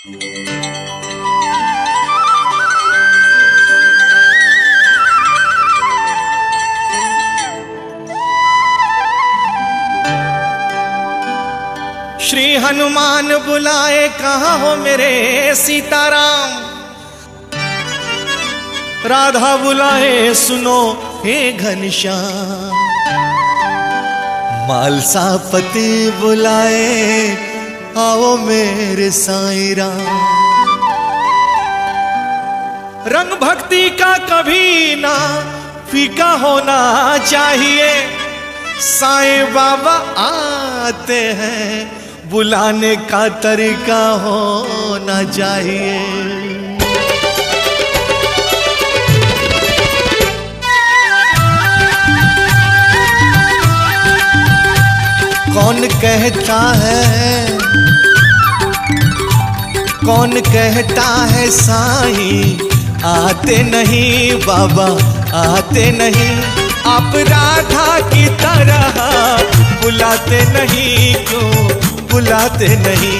श्री हनुमान बुलाए कहाँ हो मेरे सीताराम। राधा बुलाए सुनो हे घनश्याम। मालसापति बुलाए आओ मेरे साईं राम। रंग भक्ति का कभी ना फीका होना चाहिए। साईं बाबा आते हैं बुलाने का तरीका होना चाहिए। कौन कहता है साईं आते नहीं बाबा आते नहीं। आप राधा की तरह बुलाते नहीं क्यों बुलाते नहीं।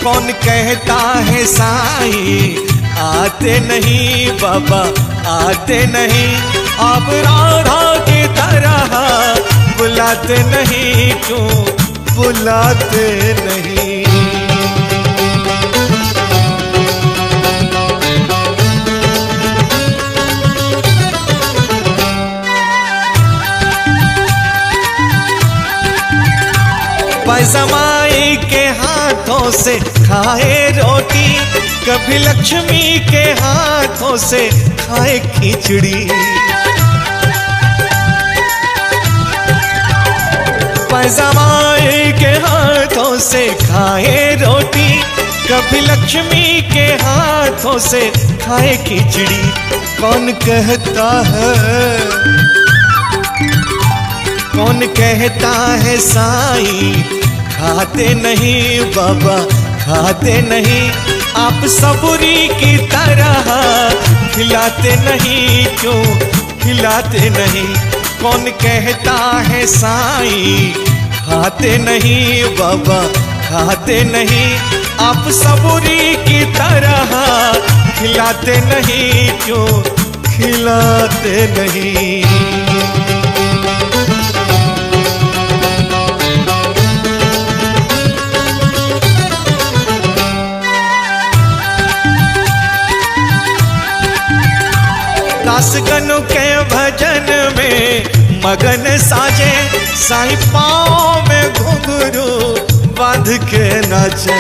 कौन कहता है साईं आते नहीं बाबा आते नहीं। आप राधा की तरह बुलाते नहीं क्यों बुलाते नहीं। पैजमाई के हाथों से खाए रोटी। कभी लक्ष्मी के हाथों से खाए खिचड़ी। पैजमाई के हाथों से खाए रोटी। कभी लक्ष्मी के हाथों से खाए खिचड़ी। कौन कहता है साईं खाते नहीं बाबा खाते नहीं। आप सबूरी की तरह खिलाते नहीं क्यों खिलाते नहीं। कौन कहता है साईं खाते नहीं बाबा खाते नहीं। आप सबूरी की तरह खिलाते नहीं क्यों खिलाते नहीं। दासगनु के भजन में मगन साजे। साईं पाँव में घुंघरू बांध के नाचे।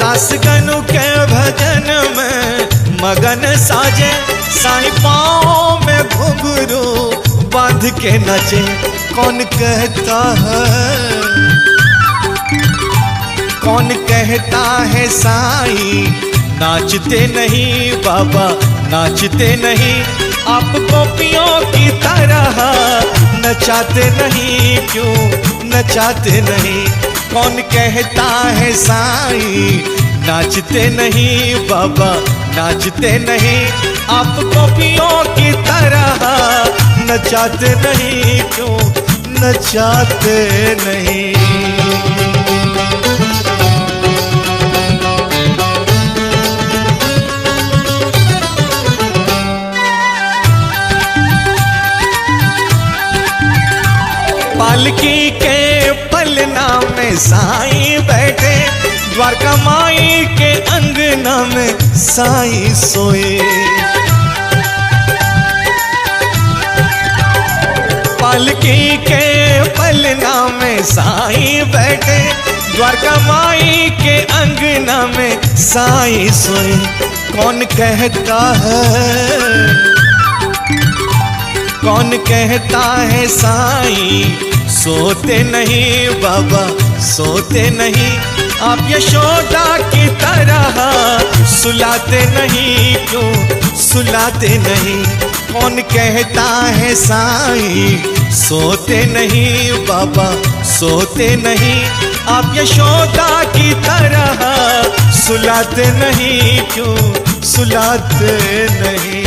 दासगनु के भजन में मगन साजे। साईं पाँव में घुंघरू बांध के नाचे। कौन कहता है साईं नाचते नहीं बाबा नाचते नहीं। आप गोपियों की तरह नचाते नहीं क्यों नचाते नहीं। कौन कहता है साईं नाचते नहीं बाबा नाचते नहीं। आप गोपियों की तरह नचाते नहीं क्यों नचाते नहीं। पालकी के पलना में साईं बैठे। द्वारका माई के अंगना में साईं सोए। पालकी के पलना में साईं बैठे। द्वारका माई के अंगना में साईं सोए। कौन कहता है साईं सोते नहीं बाबा सोते नहीं। आप यशोदा की तरह सुलाते नहीं क्यों सुलाते नहीं। कौन कहता है साईं सोते नहीं बाबा सोते नहीं। आप यशोदा की तरह सुलाते नहीं क्यों सुलाते नहीं।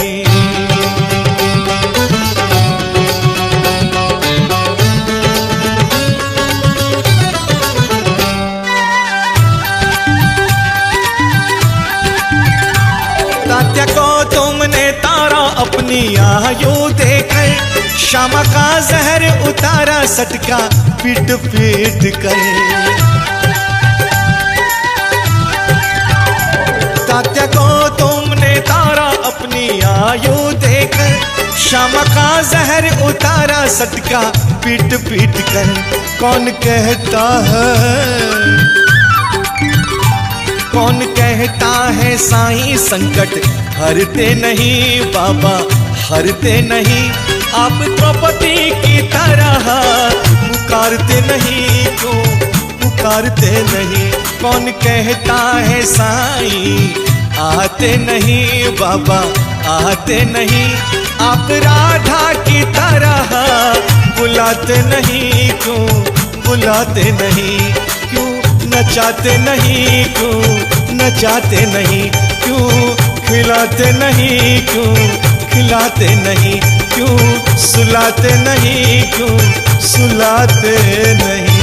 अपनी आयु देकर श्यामा का जहर उतारा सटका पीट पीट कर। तात्या को तुमने तारा अपनी आयु देकर श्यामा का जहर उतारा सटका पीट पीट कर। कौन कहता है साईं संकट हरते नहीं बाबा हरते नहीं। आप द्रौपदी की तरह पुकारते नहीं, क्यों पुकारते नहीं। कौन कहता है साईं आते नहीं बाबा आते नहीं। आप राधा की तरह बुलाते नहीं, क्यों बुलाते नहीं। क्यों नचाते नहीं, क्यों नचाते नहीं। क्यों खिलाते नहीं, क्यों खिलाते नहीं। क्यों सुलाते नहीं, क्यों सुलाते नहीं।